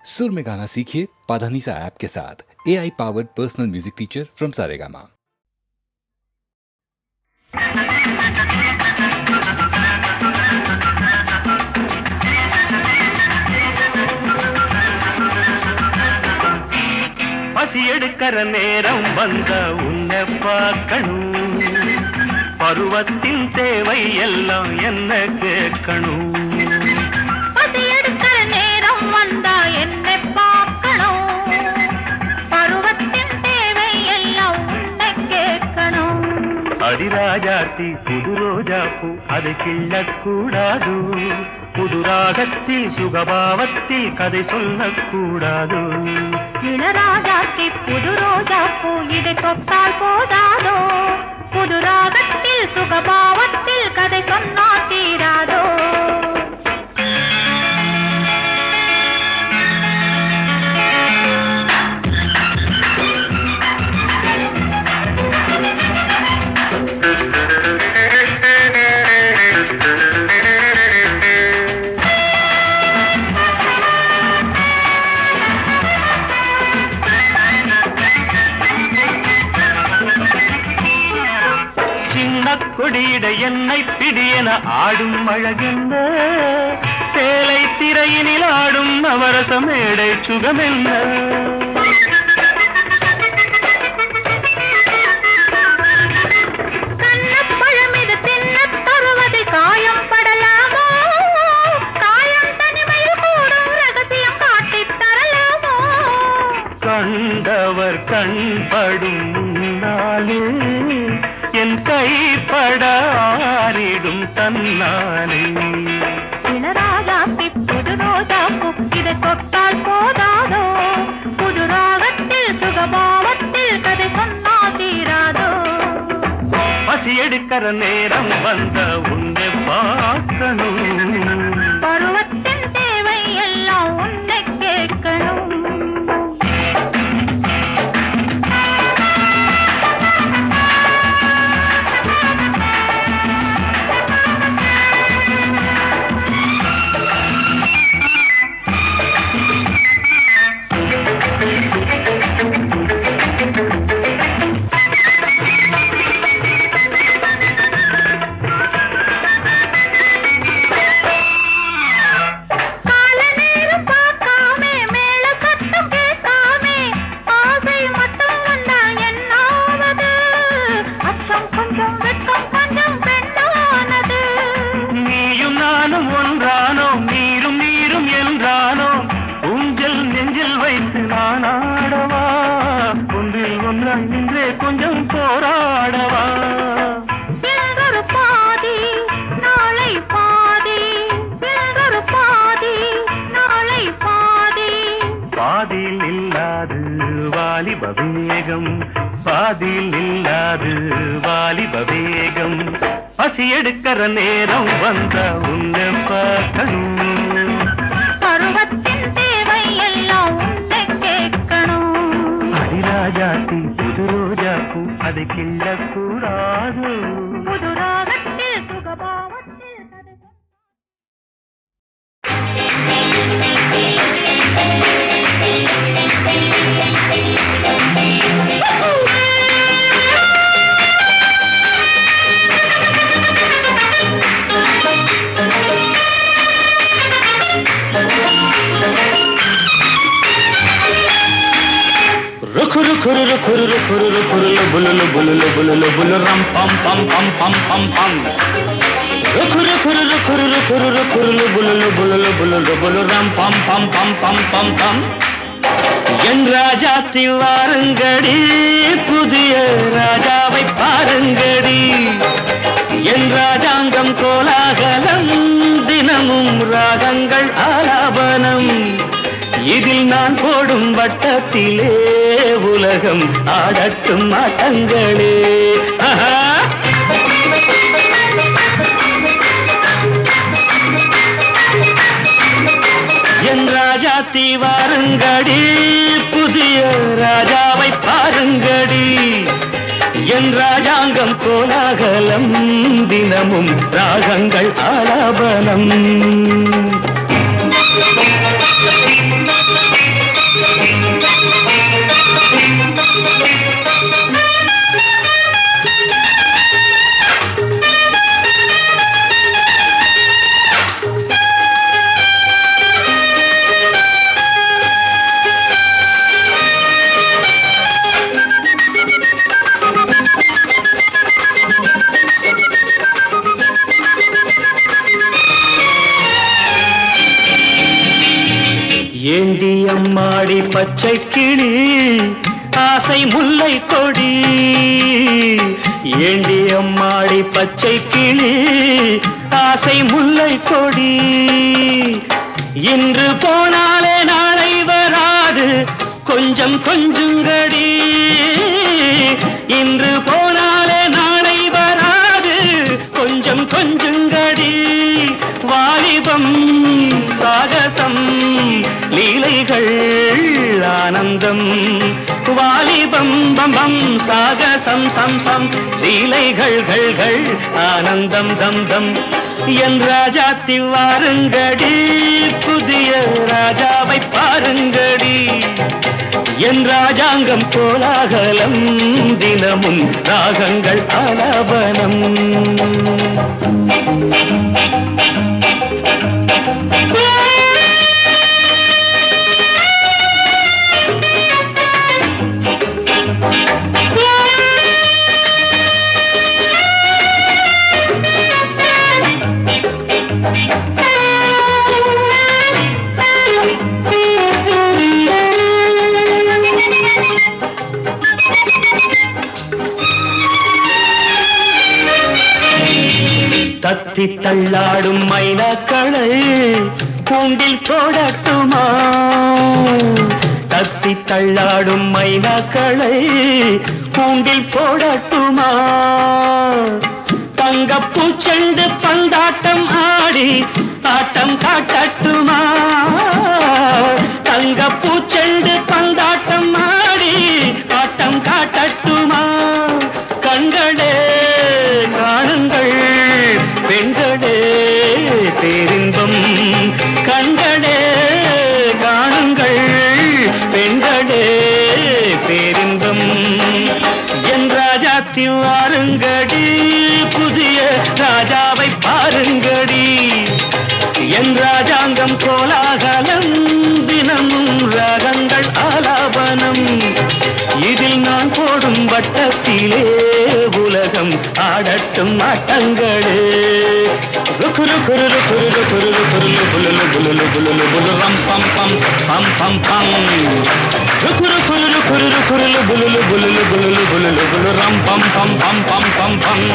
सुर में गाना सीखिए पाधानीसा ऐप के साथ। AI powered personal music teacher from Saregama. பசி எடுக்கிற நேரம் வந்த உன்னை பார்க்கணும், பருவத்தின் தேவை எல்லாம் என்ன கேட்கணும். பசி எடுக்கிற நேரம் வந்தா என்னை பார்க்கணும், பருவத்தின் தேவை எல்லாம் உன்னை கேட்கணும். அடிராஜாத்தி புது ரோஜா பூ அது கிள்ளக்கூடாது, புது ராகத்தில் சுகபாவத்தில் கதை சொல்லக்கூடாது. இளராஜாத்தி புது ரோஜா பூ இதை தொட்டால் போதாதோ, புது ராகத்தில் சுகபாவத்தில் கதை சொன்னா தீராதோ. கொடியிட என்னை பிடியென ஆடும் அழகென்ன, சேலை திரையினில் ஆடும் நவரச மேடை சுகமென்ன. கண்ணப்பழம் இது தின்னத் தருவதில் காயம் படலாமோ, காயம் தனிமையில் கூடும் ரகசியம் காட்டித் தரலாமோ. கண்டவர் கண்படும் முன்னாலே என் கைப்பட ஆறிடும் தன்னாலே. இளராஜாத்தி புது ரோஜா பூ இதை தொட்டால் போதாதோ, புது ராகத்தில் சுகபாவத்தில் கதை சொன்னா தீராதோ. பசி எடுக்கிற நேரம் வந்த உன்னை பார்க்கணும், பருவத்தின் தேவை எல்லாம் உன்னை கேட்கணும். கொஞ்சம் போராடவா. பிறந்தொரு பாதி நாளை பாதி, பிறந்தொரு பாதி நாளை பாதி. பாதியில் இல்லாது வாலிப வேகம், பாதியில் இல்லாது வாலிப வேகம். பசி எடுக்கிற நேரம் வந்த உன்னை பார்க்கணும், பருவத்தின் தேவை எல்லாம் உன்னை கேட்கணும். அடிராஜாத்தி புது ரோஜா பூ அதை கிள்ளக்கூடாது, புது ராகத்தில் சுகபாவத்தில் கதை சொன்னா. రుకురు కురురు కురురు కురురు కురులు బులులు బులులు బులులు బులు రం పం పం పం పం పం పం. రుకురు కురురు కురురు కురురు కురులు బులులు బులులు బులులు బులు రం పం పం పం పం పం పం. என் ராஜாத்தி வாருங்கடி, புதிய ராஜாவை பாருங்கடி. என் ராஜாங்கம் கோலாகலம், தினமும் ராகங்கள் ஆலாபனம். இதில் நான் போடும் வட்டத்திலே உலகம் ஆடட்டும் ஆட்டங்களே. என் ராஜாத்தி வாருங்கடி, புதிய ராஜாவை பாருங்கடி. என் ராஜாங்கம் கோலாகலம், தினமும் ராகங்கள் ஆலாபனம். ஏண்டி அம்மாடி பச்சை கிளி ஆசை முல்லை கொடி, ஏண்டி அம்மாடி பச்சை கிளி ஆசை முல்லை கொடி, இன்று போனாலே நாளை வராது கொஞ்சம் கொஞ்சங்கடி, இன்று போனாலே நாளை வராது கொஞ்சம் கொஞ்சங்கடி, வாலிபம் சாகசம் லீலைகள் ஆனந்தம், வாலிபம் பம் பம் சாகசம் சம் சம் லீலைகள் ஆனந்தம் தம் தம், என் ராஜாத்தி வாருங்கடி புதிய ராஜாவை பாருங்கடி, என் ராஜாங்கம் கோலாகலம் தினமும் ராகங்கள் ஆலாபனம். தத்தி தள்ளாடும் மைனாக்களை கூண்டில் போடட்டுமா, தத்தி தள்ளாடும் மைனாக்களை கூண்டில் போடட்டுமா, தங்கப்பூச்செண்டு பந்தாட்டம் ஆடி ஆட்டம் காட்டட்டுமா, தங்கப்பூச்செண்டு பந்தாட்டம் ஆடி ஆட்டம் காட்டட்டுமா, கண்களே காணுங்கள் பெண்களே பேரின்பம், கண்களே காணுங்கள் பெண்களே பேரின்பம், என் ராஜாத்தி வாருங்கடி புதிய ராஜாவை பாருங்கடி, என் ராஜாங்கம் கோலாகலம் தினமும் ராகங்கள் ஆலாபனம், இதில் நான் போடும் வட்டத்திலே உலகம் ஆடட்டும் ஆட்டங்களே, ருக்குரு குருரு குருரு குருரு குருலு புலுலு புலுலு புலுலு புலுரம் பம் பம் பம் பம் பம், ருக்குரு குருரு குருரு குருலு புலுலு புலுலு புலுலு புலுலு புலுரம் பம் பம் பம் பம் பம் பம்.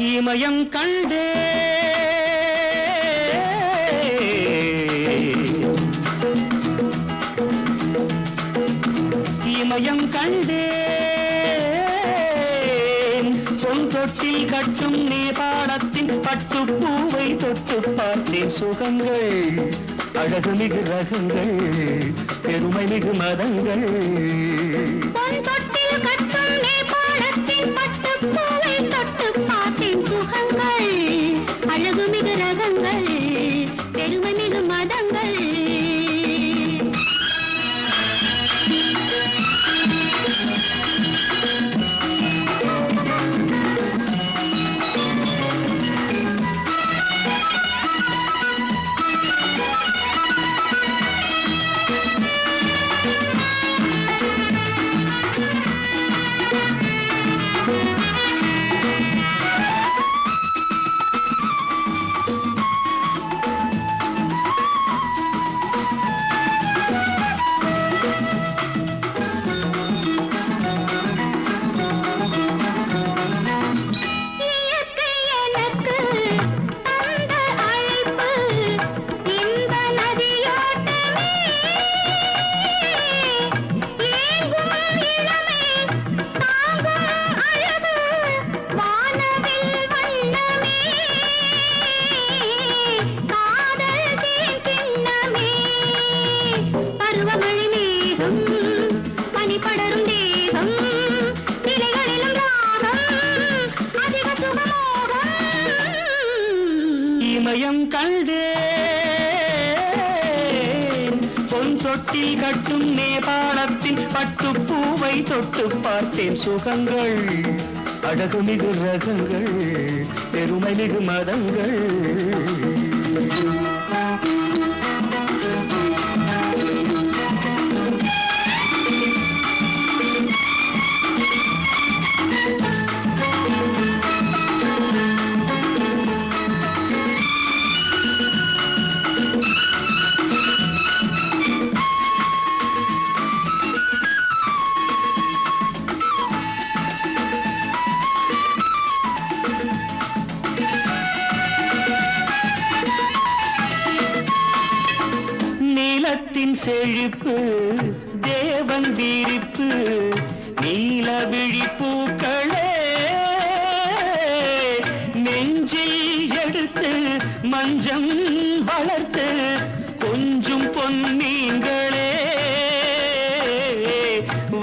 இமயம் கண்டே இமயம் கண்டே பொன் தொட்டில் கட்டும் நேபாளத்தின் பட்டுப்பூவை தொட்டு பார்த்தேன், சுகங்கள் அழகுமிகு ரகங்கள் பெருமை மிகு மதங்கள், பொன் தொட்டில் கட்டும் நேபாளத்தின் பட்டுப்பூவை தொட்டு பார்த்தேன், சுகங்கள் அழகுமிகு ரகங்கள் பெருமை மிகு மதங்கள், இமயம் கண்டேன் பொன் தொட்டில் கட்டும் நேபாளத்தின் பட்டுப்பூவை தொட்டு பார்த்தேன், சுகங்கள் அழகுமிகு ரகங்கள் பெருமை மிகு மதங்கள். உள்ளத்தின் செழிப்பு தேவன் விரிப்பு நீல விழிப்பூக்களே நெஞ்சில் எடுத்து மஞ்சம் வளர்த்து கொஞ்சம் பொன்னீங்களே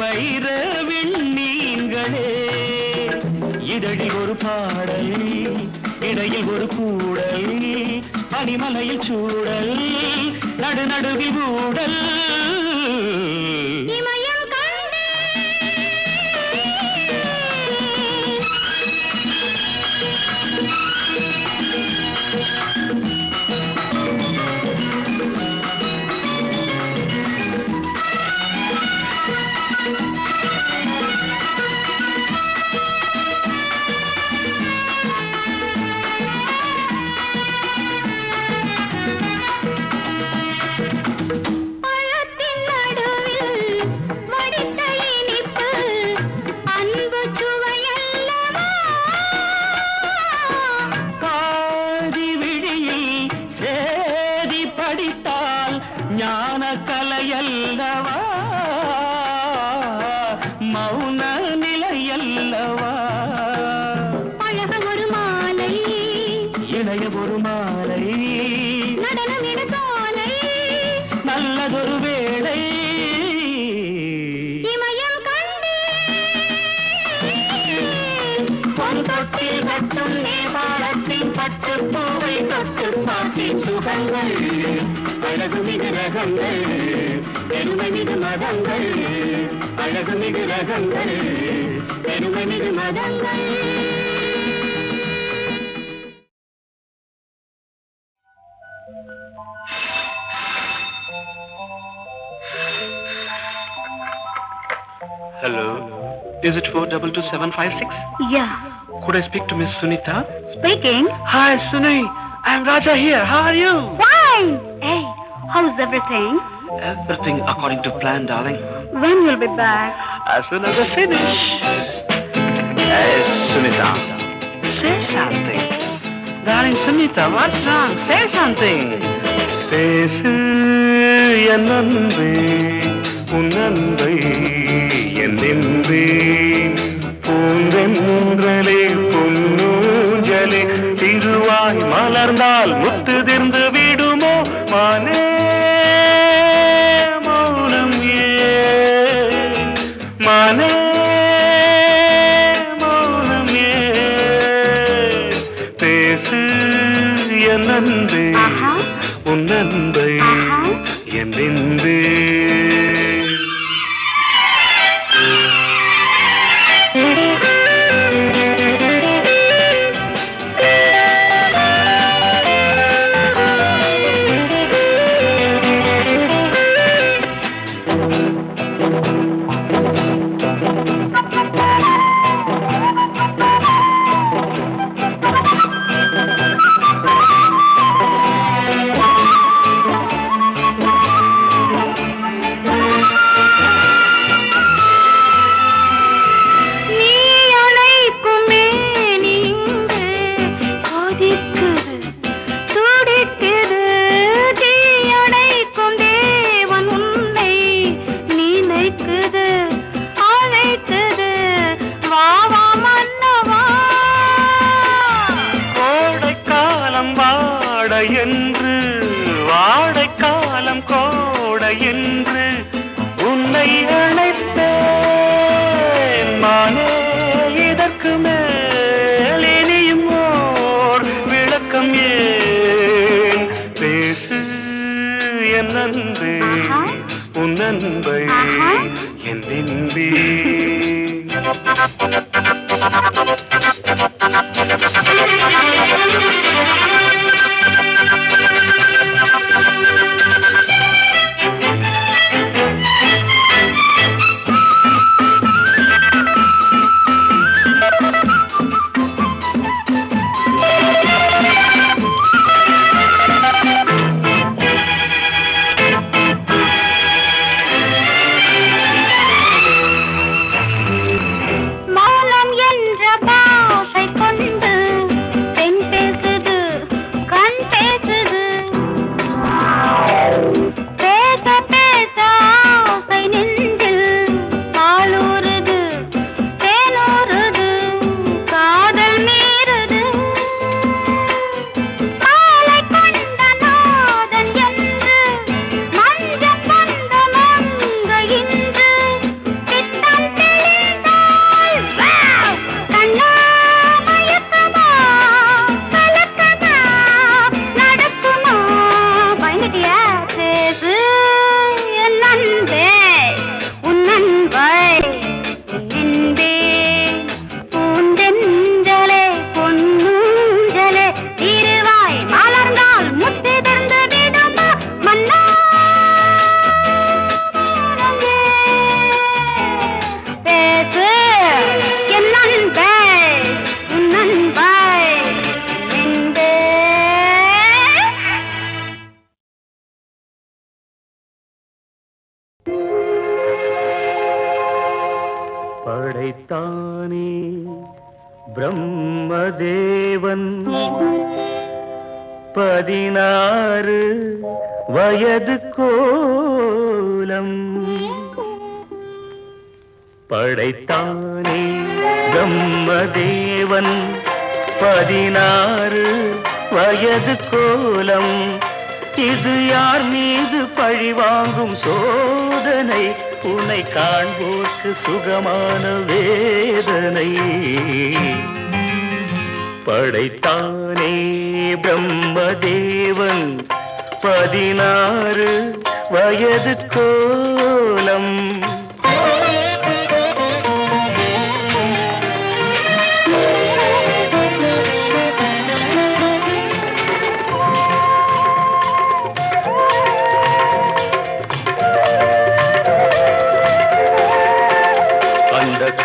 வைர விண்ணீங்களே இதழில் ஒரு பாடல் இடையில் ஒரு கூடல் பனிமலையில் சூடல் நடுநடுவில் ஊடல் ஞான கலையல்லவா மௌன நிலையல்லவா அழக ஒரு மாலை இளைய ஒரு மாலை நடனமிட சோலை நல்லதொரு வேளை இமயம் கண்டே ஒரு தொட்டில் கட்டும் நேபாளத்தின் பட்டு பூவை தொட்டு பாட்டி சுகங்கள் அழகு மிகு ரகங்கள் பெருமை மிகு மதங்கள் அழகு மிகு ரகங்கள் பெருமை மிகு மதங்கள் Hello, is it 422756? Yeah. Could I speak to Miss Sunita? Speaking. Hi, Suni. I'm Raja here. How are you? Fine. Hey, how's everything? Everything according to plan, darling. When you'll be back? As soon as I finish. Hey, Sunita. Say something. Darling Sunita, what's wrong? Say something. பேசு என் அன்பே உன் அன்பை என் என்பேன் பூந்தென்றலே பொன்னூஞ்சலே திருவாய் மலர்ந்தால் முத்துதிர்ந்து விடுமோ மானே மௌனம் ஏன் மானே மௌனம் ஏன் பேசு என் அன்பே உன் அன்பை என் என்பே என்று வாடைக்காலம் கோட என்று உன்னை அழைத்தேன் மானே இதற்கு மேல் இனியும் ஓர் விளக்கம் ஏன் பேசு என் அன்பே உன் அன்பை என் இன்பே மௌனம் என்ற படைத்தானே பிரம்மதேவன் 16 வயது கோலம் படைத்தானே பிரம்மதேவன் 16 வயது கோலம் இது யார் மீது பழிவாங்கும் சோதனை உன்னை காண்போர்க்கு சுகமான வேதனை படைத்தானே பிரம்மதேவன் 16 வயது கோலம்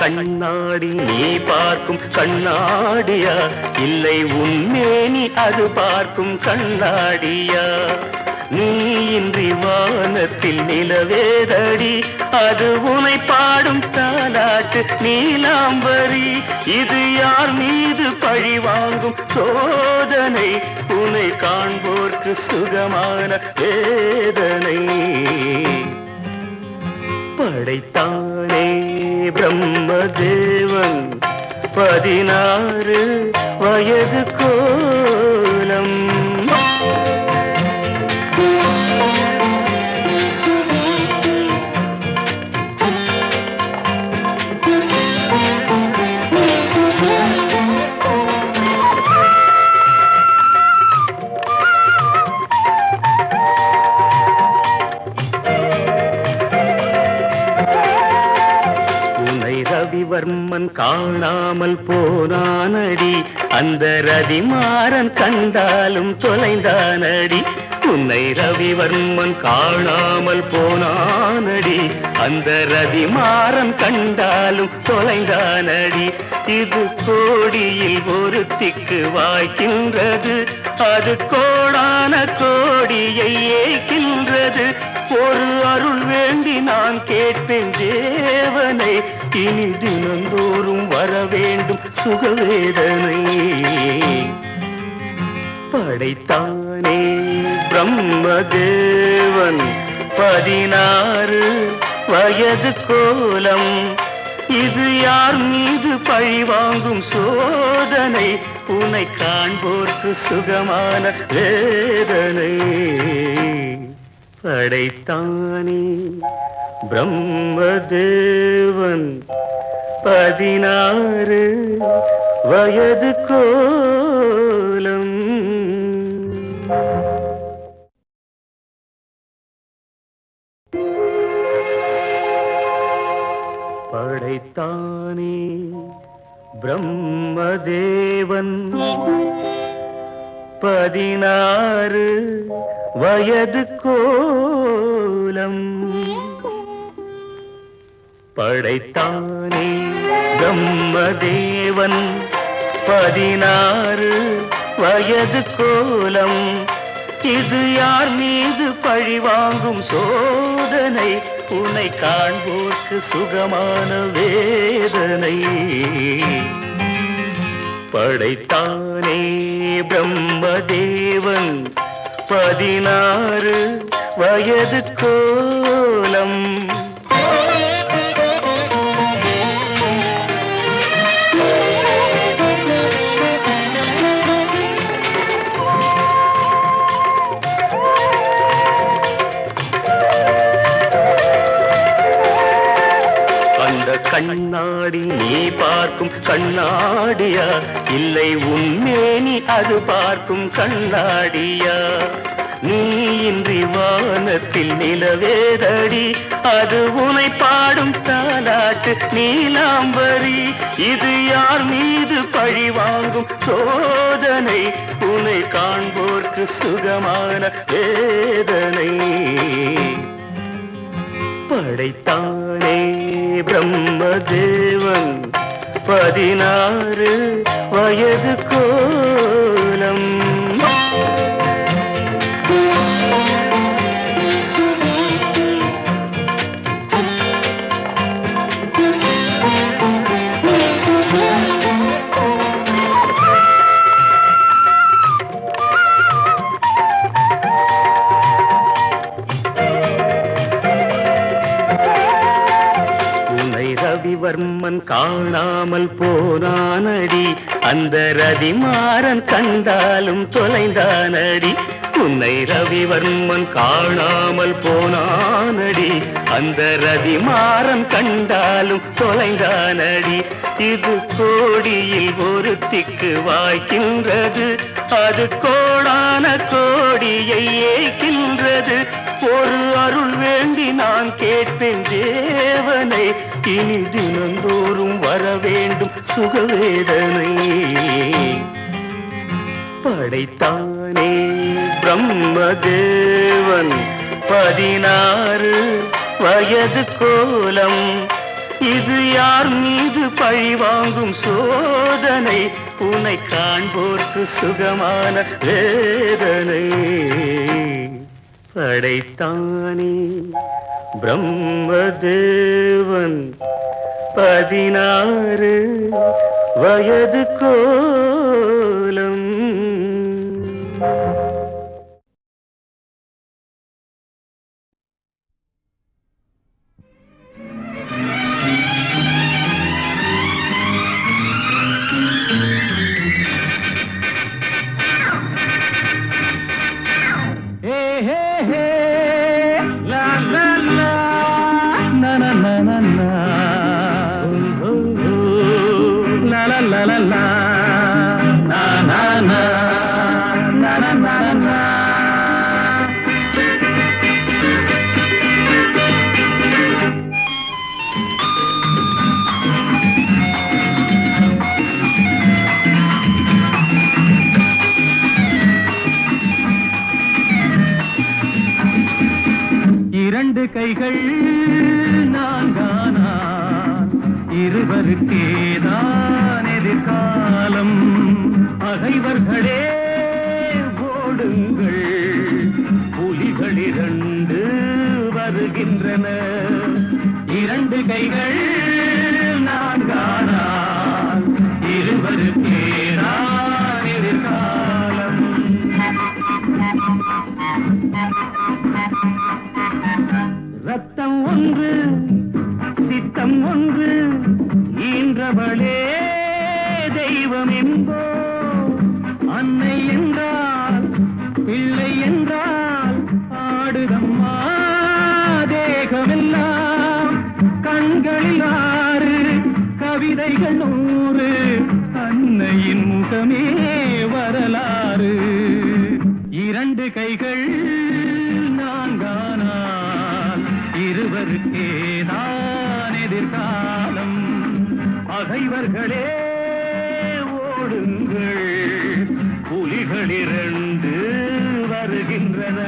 கண்ணாடி நீ பார்க்கும் கண்ணாடியா இல்லை உன்மேனி அது பார்க்கும் கண்ணாடியா நீ இன்றி வானத்தில் நிலவேதடி அது உனை பாடும் தாலாட்டு நீலாம்பரி இது யார் மீது பழி வாங்கும் சோதனை உன்னை காண்போர்க்கு சுகமான வேதனை படைத்தானே பிரம்மதேவன் 16 வயது கோலம் ரவிவர்மன் காணாமல் போனானடி அந்த ரதிமாறன் கண்டாலும் தொலைந்தானடி உன்னை ரவிவர்மன் காணாமல் போனானடி அந்த ரதிமாறன் கண்டாலும் தொலைந்தானடி இது கோடியில் ஒருத்திக்கு வாய்க்கின்றது அது கோடான கோடியை ஏய்க்கின்றது ஒரு அருள் வேண்டி நான் கேட்பேன் தேவனை இனி தினந்தோறும் வர வேண்டும் சுகவேதனை படைத்தானே பிரம்மதேவன் 16 வயது கோலம் இது யார் மீது பழிவாங்கும் சோதனை உன்னை காண்போர்க்கு சுகமான வேதனை படைத்தானே பிரம்மதேவன் 16 வயது கோலம் படைத்தானே பிரம்மதேவன் 16 வயது கோலம் படைத்தானே பிரம்மதேவன் 16 வயது கோலம் இது யார் மீது பழிவாங்கும் சோதனை உன்னை காண்போர்க்கு சுகமான வேதனை படைத்தானே பிரம்மதேவன் 16 வயது கோலம் கண்ணாடி நீ பார்க்கும் கண்ணாடியா இல்லை உன்மேனி அது பார்க்கும் கண்ணாடியா நீ இன்றி வானத்தில் நிலவேதடி அது உனை பாடும் தாலாட்டு நீலாம்பரி இது யார் மீது பழி வாங்கும் சோதனை உனை காண்போர்க்கு சுகமான வேதனை படைத்தானே பிரம்மதேவன் 16 வயது கோலம் ரவிவர்மன் காணாமல் போனானடி, அந்த ரதிமாறன் கண்டாலும் தொலைந்தானடி. உன்னை ரவிவர்மன் காணாமல் போனானடி, அந்த ரதிமாறன் கண்டாலும் தொலைந்தானடி. இது கோடியில் ஒருத்திக்கு வாய்க்கின்றது, அது கோடான கோடியை ஏய்க்கின்றது. ஒரு அருள் வேண்டி நான் கேட்பேன் தேவனை, இனி தினந்தோறும் வர வேண்டும் சுகவேதனை. படைத்தானே பிரம்மதேவன் 16 வயது கோலம், இது யார் மீது பழி வாங்கும் சோதனை, உன்னை காண்போர்க்கு சுகமான வேதனை. படைத்தானே பிரம்மதேவன் 16 வயது கோலம். இரண்டு கைகள் நான்கானா, இருவருக்கேதான் எதிர்காலம். பகைவர்களே ஓடுங்கள், புலிகள் 2 வருகின்றன. இரண்டு கைகள் நான்கானா, இருவருக்கேதான் எதிர்காலம். ரத்தம் ஒன்று சித்தம் ஒன்று, ஈன்றவளே தெய்வம் என்போ. அன்னை என்றால் பிள்ளை என்றால் ஆடுதம்மா தேகமெல்லாம். கண்களில் 6 கவிதைகள் 100, அன்னையின் முகமே வரலாறு. இரண்டு கைகள் நான்கானால், இருவருக்கேதான் எதிர்காலம். பகைவர்களே ஓடுங்கள், புலிகள் 2 வருகின்றன.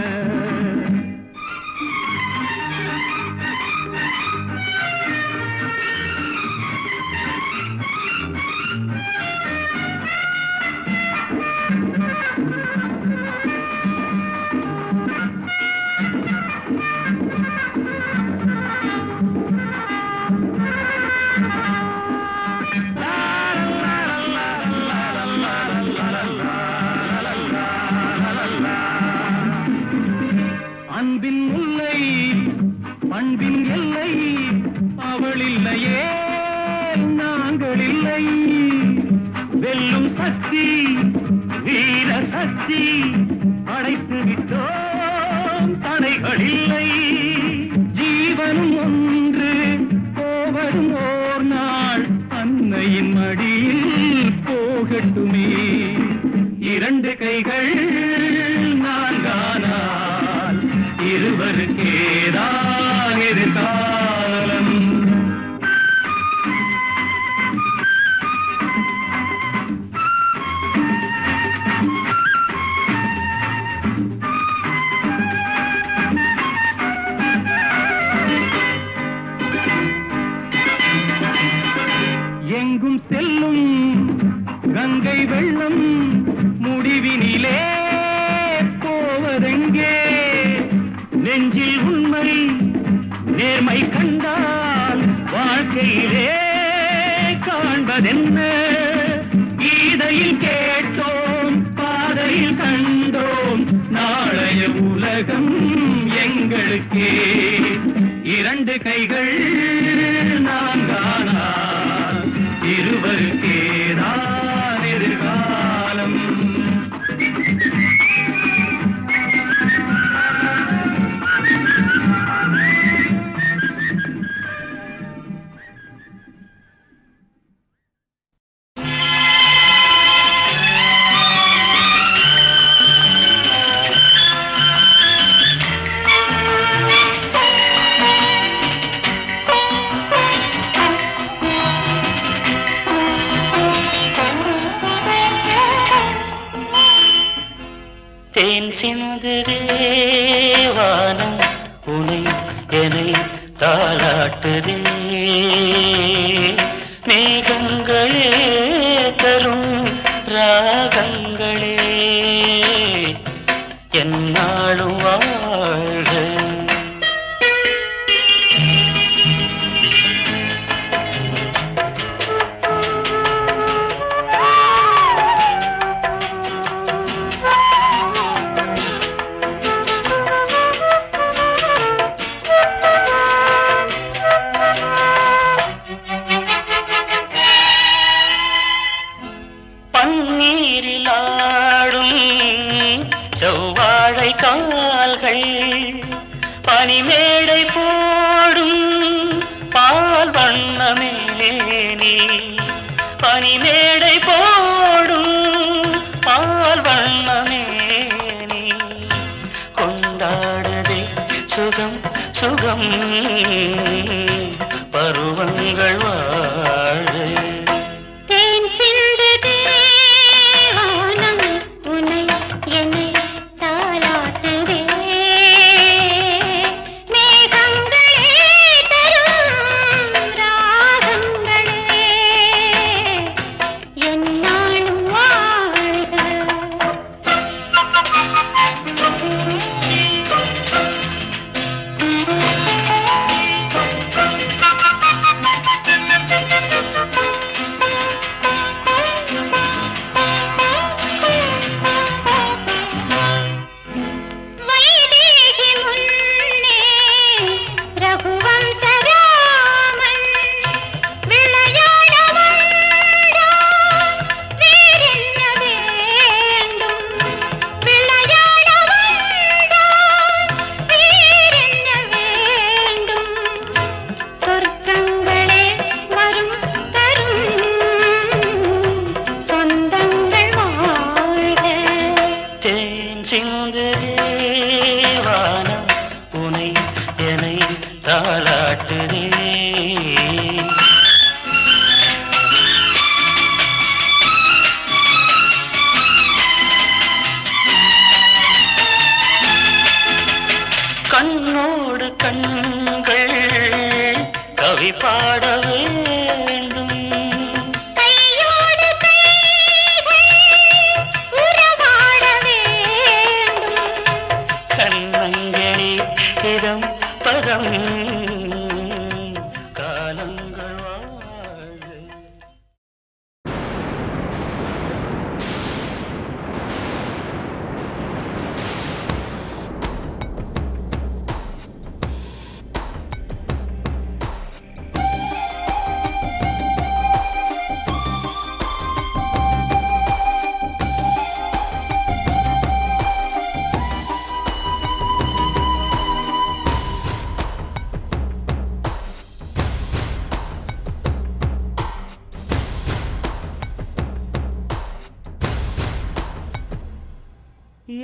அன்பின் முல்லை பண்பின் எல்லை, அவள் இல்லையே நாங்கள் இல்லை. வெல்லும் சக்தி வீர சக்தி, அடைத்து விட்டோம் தடைகள் இல்லை. ஜீவனும் ஒன்று போவதும் ஓர் நாள், அன்னையின் மடியில் போகட்டுமே. இரண்டு கைகள் நான்கானால், இருவருக்கேதான் எதிர்காலம். எங்கும் செல்லும் கங்கை வெள்ளம், முடிவினிலே போவதெங்கே? நெஞ்சில் உண்மை நேர்மை கண்டால், வாழ்க்கையிலே காண்பதென்ன? கீதையில் கேட்டோம், பாதையில் கண்டோம், நாளைய உலகம் எங்களுக்கே. இரண்டு கைகள் நான்கானால், இருவருக்கேதான் எதிர்காலம். தேன் சிந்துதே வானம் உனை என்னை தாளாட்டுதே மேகங்களே தரும் ராகங்களே என்னாலும் வாழ்க. பன்னீரிலாடும் செவ்வாழை கால்கள் பனிமேடை போடும் பால் வண்ணமேனி பனிமேடை போடும் பால் வண்ணமேனி கொண்டாடுதே சுகம் சுகம் பருவங்கள் வாழ. வானம் உனை என்னை தாளாட்டுதே. கண்ணோடு கண்கள் கவி பாட வேண்டும். பதம் காலங்கள் வாழ்க.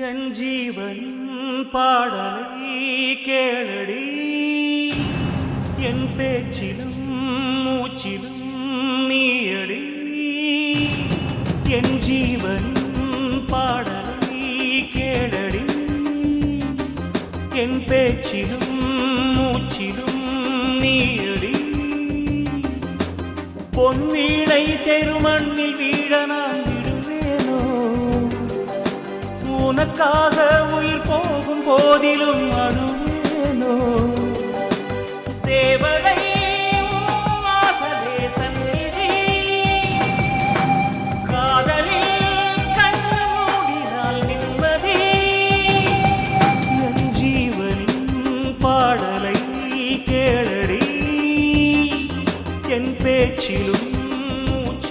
என் ஜீவன் பாடலை கேளடி, என் பேச்சிலும் மூச்சிலும் நீயடி. என் ஜீவன் பாடலை கேளடி, என் பேச்சிலும் மூச்சிலும் நீயடி. பொன்வீணை தெருமண்ணில் வீழ நான் விடுவேனோ, உனக்காக உயிர் போகும் போதிலும் அழுவேனோ. தேவதை வாசலே சந்நிதி, காதலில் கண்ணு மூடினால் நிம்மதி. என் ஜீவனின் பாடலை கேளடி, என் பேச்சிலும் மூச்சிலும்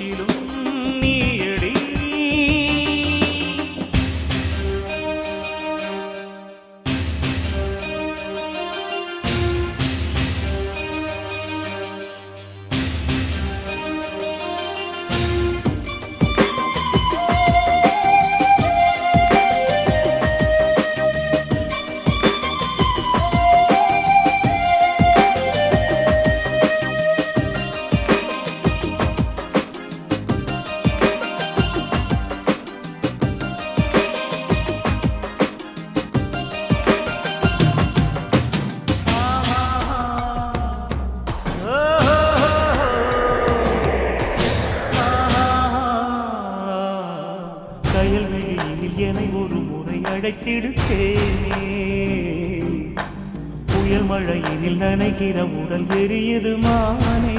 விடுத்தேனே. புயல் மழையினில் நனைகிற உடல் எரியுது மானே.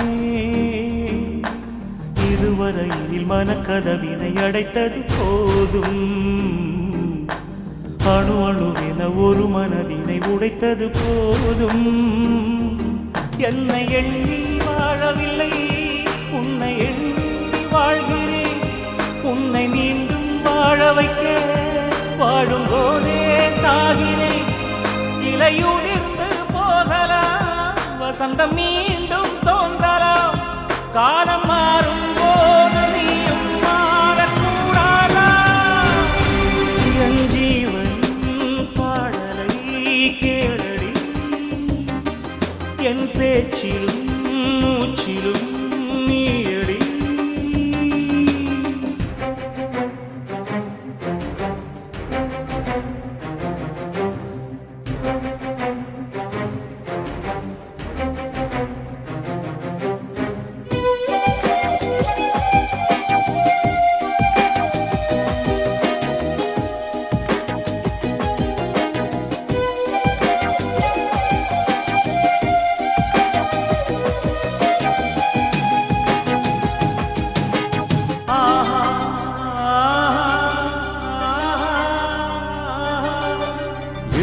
இதுவரையில் மனக்கதவினை அடைத்தது போதும். அணு அணுவென ஒரு மனதினை உடைத்தது போதும். என்னை எண்ணி வாழவில்லை, உன்னை எண்ணி வாழ்கிறேன். உன்னை மீண்டும் வாழ வைக்க வாழும் போதே சாகிறேன். இலையுதிர்ந்து போகலாம், வசந்தம் மீண்டும் தோன்றலாம். காலம் மாறும் போது நீயும் மாறக்கூடாதா? என் ஜீவன் பாடலை கேளடி, என் பேச்சிலும் மூச்சிலும் நீயடி.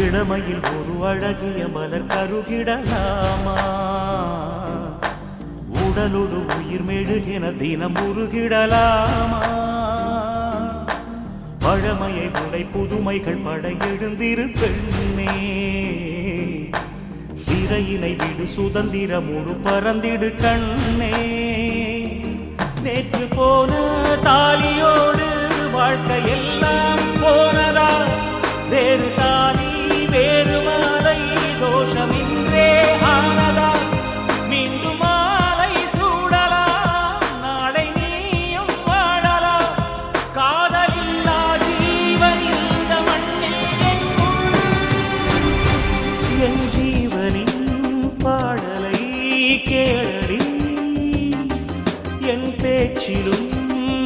இளமையில் ஒரு அழகிய மலர் கருகிடலாமா? உடலோடு உயிர் மெழுகின தினம் உருகிடலாமா? பழமையை உடை புதுமைகள் பட எழுந்திரு பெண்ணே. சிறையினை விடு சுதந்திரமோடு பறந்திடு கண்ணே. நேற்று போன தாலியோடு வாழ்க்கையெல்லாம் போனதா? வேறு தாலி வேறு மாலை தோஷமின்றே ஆனதா? மீண்டும் மாலை சூடலாம், நாளை நீயும் வாழலாம். காதலில்லா ஜீவன் இந்த மண்ணில் என் ஜீவனின் பாடலை கேளடி, என் பேச்சிலும்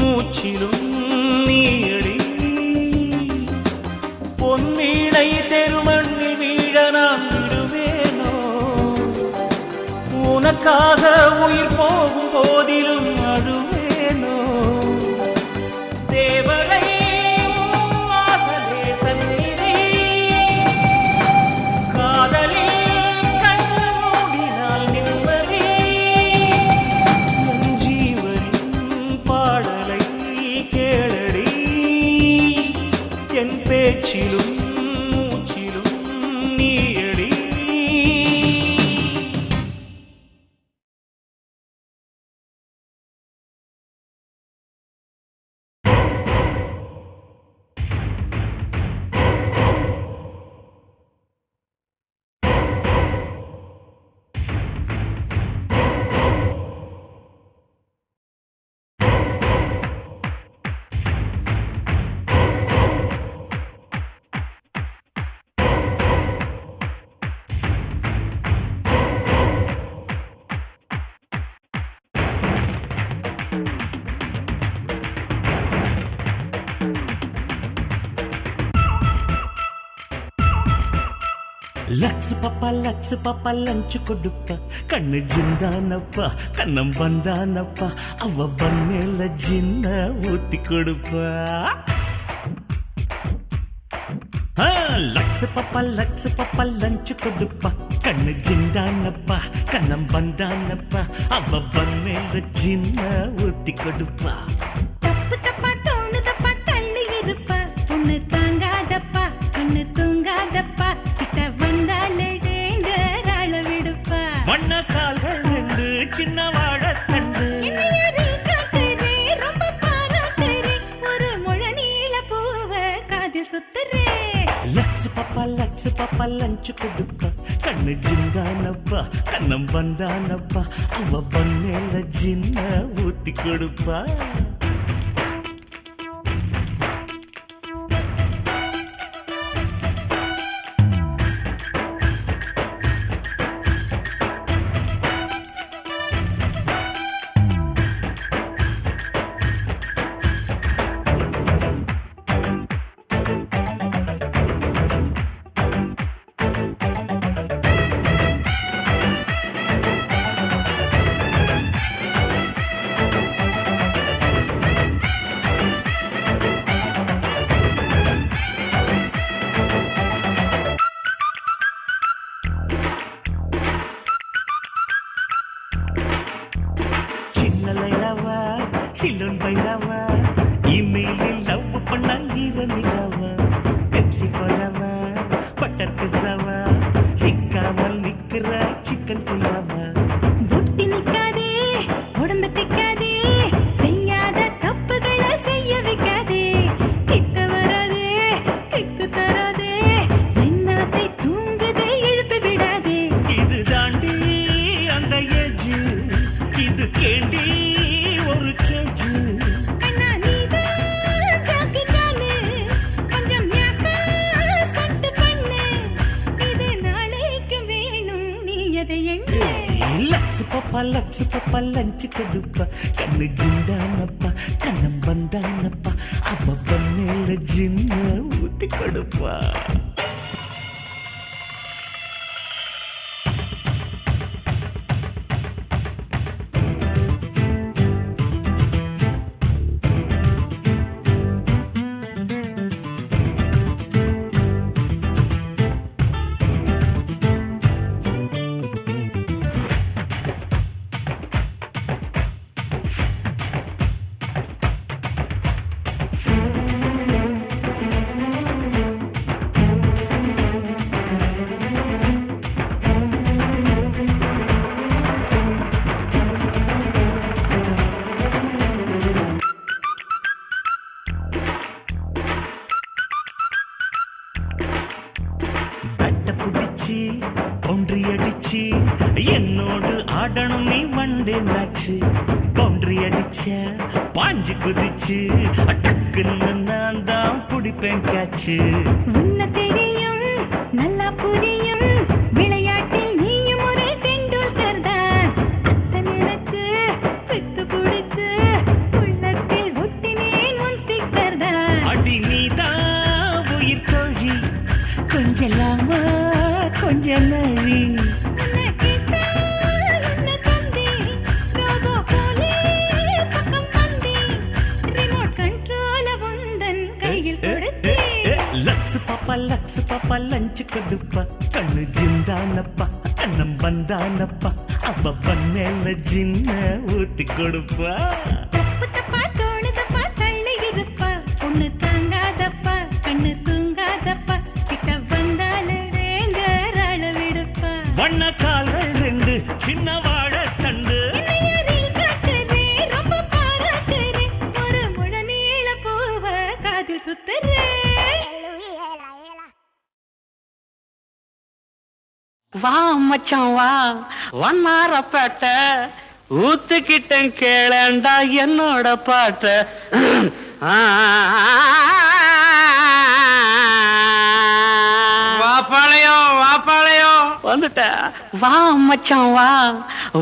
மூச்சிலும் நீயடி. பொன்வீணை தெருமண்ணில் வீழ நான் விடுவேனோ? உனக்காக உயிர் போகும் போதிலும் அழுவேனோ? தேவதை வாசலே சந்நிதி, காதலில் கண் மூடினால் நிம்மதி. என் ஜீவனின் பாடலை கேளடி, என் பேச்சிலும் மூச்சிலும் நீயடி. லட்சு பாப்பா லஞ்சு கொடுப்பா. கண்ணு ஜிந்தானப்பா, கண்ணம் வந்தானப்பா. அவ பண்ணல ஜின்ன ஊத்தி கொடுப்பா. லட்சு பாப்பா லஞ்சு கொடுப்பா. கண்ணு ஜிந்தானப்பா, கண்ணம் வந்தானப்பா. அவ பண்ணல ஜின்ன ஊத்தி கொடுப்பா. தப்பு தப்பா தோணுதப்பா, தள்ளி இருப்பா. பொண்ணு தாங்காதப்பா, கண்ணு தூங்காதப்பா. கிட்ட வந்தாலே டேஞ்சரால விடுப்பா. மண்ண கால்கள் ரெண்டு சின்ன வாழ தண்டு. ரொம்ப பாராட்டுறே, ஒரு முழ நீள பூவ காதில் சுத்துறே. லட்சு பாப்பா லஞ்சு கொடுப்பா. கண்ணு ஜிந்தானப்பா, கண்ணம் வந்தானப்பா. அவ பண்ணல ஜின்ன ஊத்தி கொடுப்பா. எதை எண்ணு லட்சு பப்பா லஞ்சு கொடுப்பா கண்ணு ஜிந்தானப்பா கண்ணம் வந்தானப்பா அப்ப மேல ஜின்ன ஊத்தி கொடுப்பா என்னோடு ஆடணும் நீ வண்டே மேட்சு பவுண்டரி அடிச்ச பாஞ்சு குதிச்சு டக்குன்னு நான் தான் பிடிப்பேன் கேட்சு உன்ன தெரியும் நல்லா புரியும் விளையாட்டில் நீயும் ஒரே டெண்டுல்கர் தான் அத்தனுக்கு பித்து பிடிச்சு உள்ளத்தில் ஒட்டினேன் உன் ஸ்டிக்கர் தான் அடி நீதான் உயிர் கோழி கொஞ்சலாமா கொஞ்ச நழி லட்சு பாப்பா லஞ்சு கொடுப்பா கண்ணு ஜிந்தானப்பா கண்ணம் வந்தானப்பா அப்ப பண்ணல ஜின்ன ஊத்தி கொடுப்பா தப்பு தப்பா தோணுதப்பா தள்ளி இருப்பா பொண்ணு தாங்காதப்பா கண்ணு தூங்காதப்பா கிட்ட வந்தால ரேஞ்சராள விடுப்பா வண்ண கால்கள் ரெண்டு சின்ன வாழ தண்டு ரொம்ப பாராட்டுறே ஒரு முழ நீள பூவ காதில் சுத்துறே வா மச்சான் வா வண்ணாரப்பேட்டை ஊத்துக்கிட்டேன் கேளண்டா என்னோட பாட்ட வாப்பாளையம் வந்துட்ட வா மச்சான் வா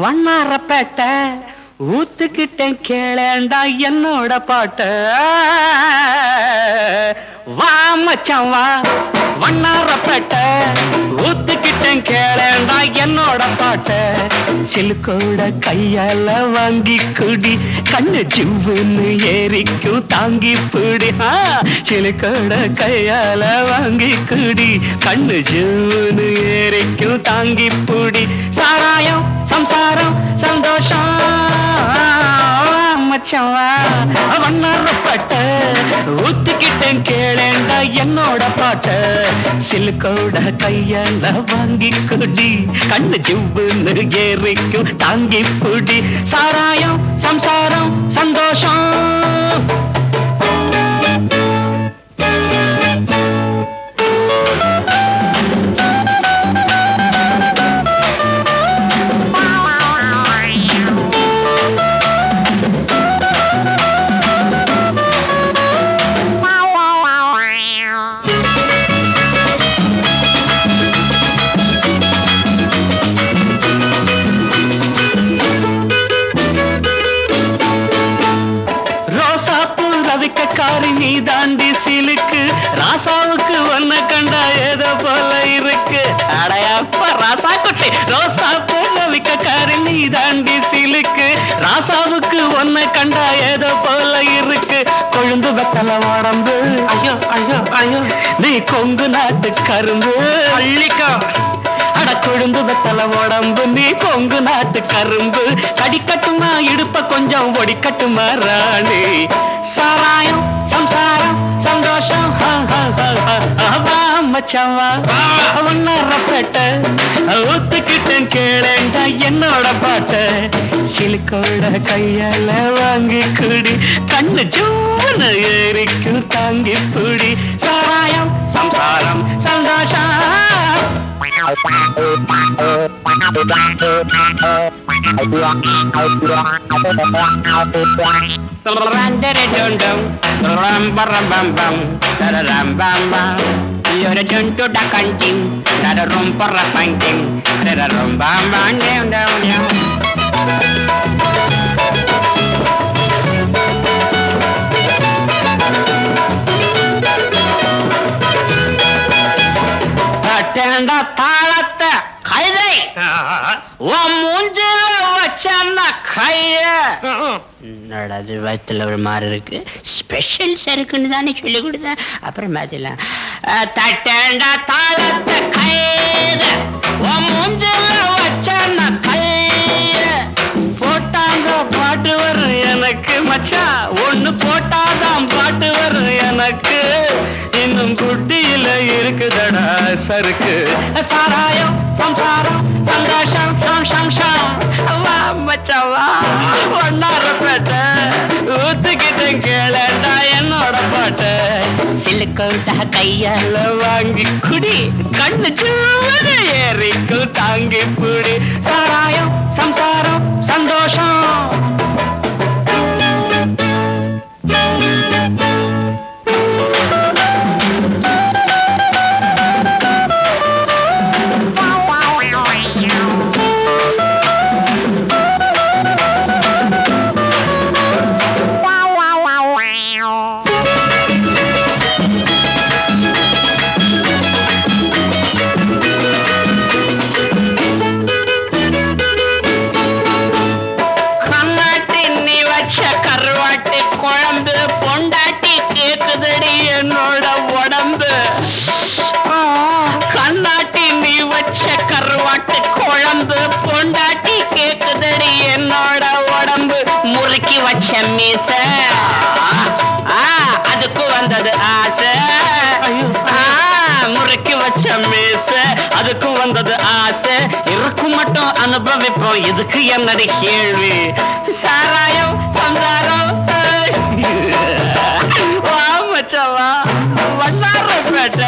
வண்ணாரப்பேட்டை ஊத்துக்கிட்டேன் கேளண்டா என்னோட பாட்ட வா மச்சான் வா வண்ணாரப்பேட்டை ஊத்துக்கிட்டேன் கேளண்டா என்னோட பாட்ட சிலுக்கோட கையால வாங்கி குடி கண்ணு ஜிவ்வுன்னு ஏறிக்கும் தாங்கி பிடி சிலுக்கோட கையால வாங்கி குடி கண்ணு ஜிவ்வுன்னு ஏறிக்கும் தாங்கி பிடி சாராயம் சம்சாரம் சந்தோஷம் மச்சவா வண்ணாரப்பட்ட ஊத்திக்கிட்டேன் கேளேண்டா என்னோட பாட்ட சிலுக்கோட கையால வாங்கி குடி கண்ணு ஜிவ்வுன்னு ஏறிக்கும் தாங்கி புடி சாராயம் சம்சாரம் சந்தோஷம் நீ தாண்டி சிலுக்கு ராசாவுக்கு ஒன்ன கண்டா ஏதோ போல இருக்கு அடையாப்ப ராசா குட்டி ரோசா போலிக்காரி நீ தாண்டி சிலுக்கு ராசாவுக்கு ஒன்ன கண்டா ஏதோ போல இருக்கு கொழுந்து வெத்தல உடம்பு ஐயோ ஐயோ ஐயோ நீ கொங்கு நாட்டு கரும்பு அள்ளிக்கா அட கொழுந்து வெத்தல உடம்பு நீ கொங்கு நாட்டு கரும்பு கடிக்கட்டுமா இடுப்ப கொஞ்சம் ஒடிக்கட்டுமா ராணி சாராயம் சம்சாரம் சந்தோஷம் மச்சவா வண்ணாரப்பேட்டை ஊத்துக்கிட்டேன் கேளேண்டா என்னோட பாட்ட சிலுக்கோட கையால வாங்கி குடி கண்ணு ஜூன்னு ஏறிக்கும் தாங்கி புடி சாராயம் சம்சாரம் சந்தோஷம் ram You're a junto da canting, that a rumpa rapanting, that a rumba down down. தட்டேண்ட தாளத்தை கைதை உன் மூஞ்சில வச்சன்னா கைய நடது வயத்துல ஒரு மாதிரி இருக்கு ஸ்பெஷல் சருக்குன்னு தானே சொல்லி கொடுத்தேன் அப்புறம் மாத்திலாம் தட்டேண்ட தாளத்தை கைத உன் மூஞ்சில வச்சன்னா கைய போட்டாங்க பாட்டு வரும் எனக்கு மச்சான் ஒண்ணு போட்டாதான் பாட்டு வரும் எனக்கு இன்னும் குட்டியில இருக்குதடா சருக்கு சாராயம் சம்சாரம் சந்தோஷம் சம்சம் வா மச்சவா ஒன்னாரப்பட்ட ஊத்துக்கிட்ட கேளடா என்னோட பாட்ட சிலுக்கோட்டா கையால வாங்கி குடி கண்ணு சூட ஏறிக்கும் தாங்கி புடி சாராயம் சம்சாரம் சந்தோஷம் கண்ணாட்டி நீ வச்ச கருவாட்டு குழம்பு பொண்டாட்டி கேக்குதடி என்னோட உடம்பு முறுக்கி வச்ச மீச அதுக்கு வந்தது ஆசை முறுக்கி வச்ச மீச அதுக்கு வந்தது ஆசை இருக்கும் மட்டும் அனுபவிப்போம் இதுக்கு என்னடி கேள்வி சாராயம் சந்தாரம் மச்சவா வண்ணாரப்பேட்ட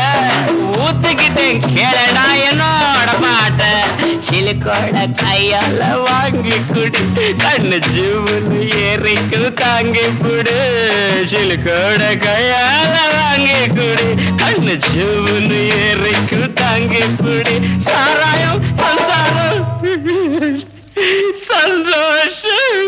ஊத்துக்கிட்டேன் கேளடா என்னோட பாட்ட சிலுக்கோட கையால வாங்கி குடி கண்ணு ஜீவனு ஏறிக்கு தாங்கி புடு சிலுக்கோட கையால வாங்கி குடி கண்ணு ஜீவனு ஏறிக்கு தாங்கி புடி சாராயம் சந்தாரம் சந்தோஷம்